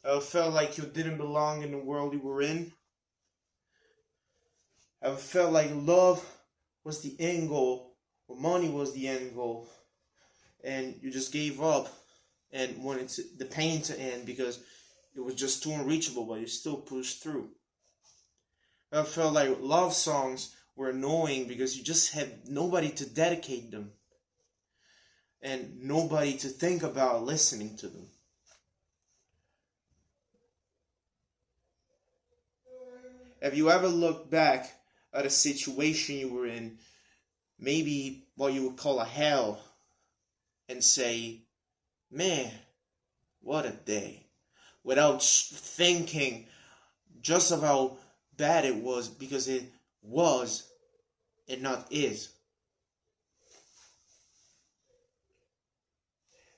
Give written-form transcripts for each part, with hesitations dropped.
I felt like you didn't belong in the world you were in. I felt like love was the end goal, or money was the end goal, and you just gave up and wanted the pain to end because it was just too unreachable, but you still pushed through. I felt like love songs were annoying because you just had nobody to dedicate them and nobody to think about listening to them. Have you ever looked back at a situation you were in, maybe what you would call a hell, and say, man, what a day, without thinking just of how bad it was, because it was and not is?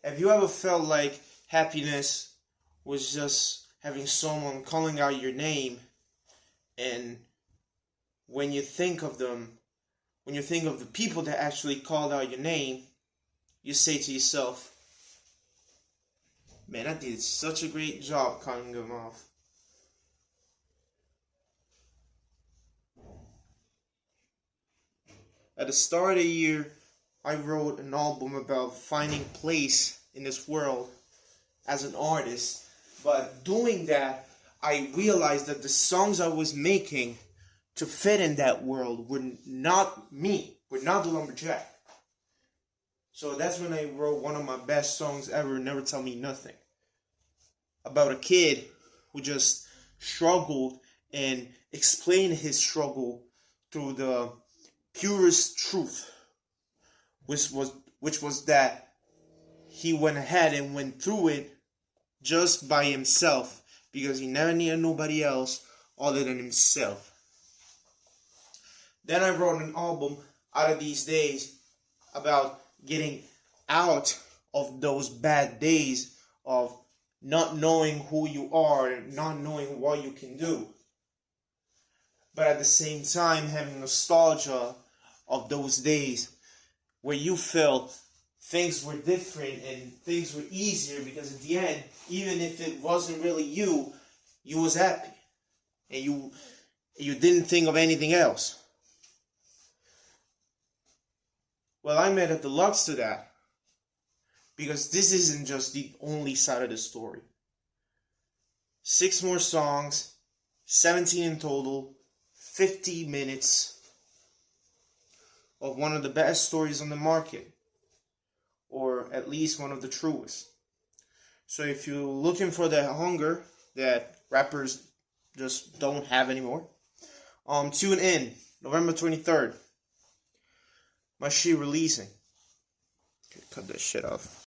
Have you ever felt like happiness was just having someone calling out your name, and when you think of them, when you think of the people that actually called out your name, you say to yourself, man, I did such a great job cutting them off. At the start of the year, I wrote an album about finding place in this world as an artist. But doing that, I realized that the songs I was making to fit in that world were not me, were not the lumberjack. So that's when I wrote one of my best songs ever, Never Tell Me Nothing, about a kid who just struggled and explained his struggle through the purest truth, which was that he went ahead and went through it just by himself, because he never needed nobody else other than himself. Then I wrote an album, Out of These Days, about getting out of those bad days of not knowing who you are and not knowing what you can do, but at the same time having nostalgia of those days where you felt things were different and things were easier, because at the end, even if it wasn't really you, you was happy and you didn't think of anything else. Well, I'm at a deluxe to that, because this isn't just the only side of the story. 6 more songs, 17 in total, 50 minutes of one of the best stories on the market, or at least one of the truest. So if you're looking for that hunger that rappers just don't have anymore, tune in, November 23rd. My shit releasing. Cut that shit off.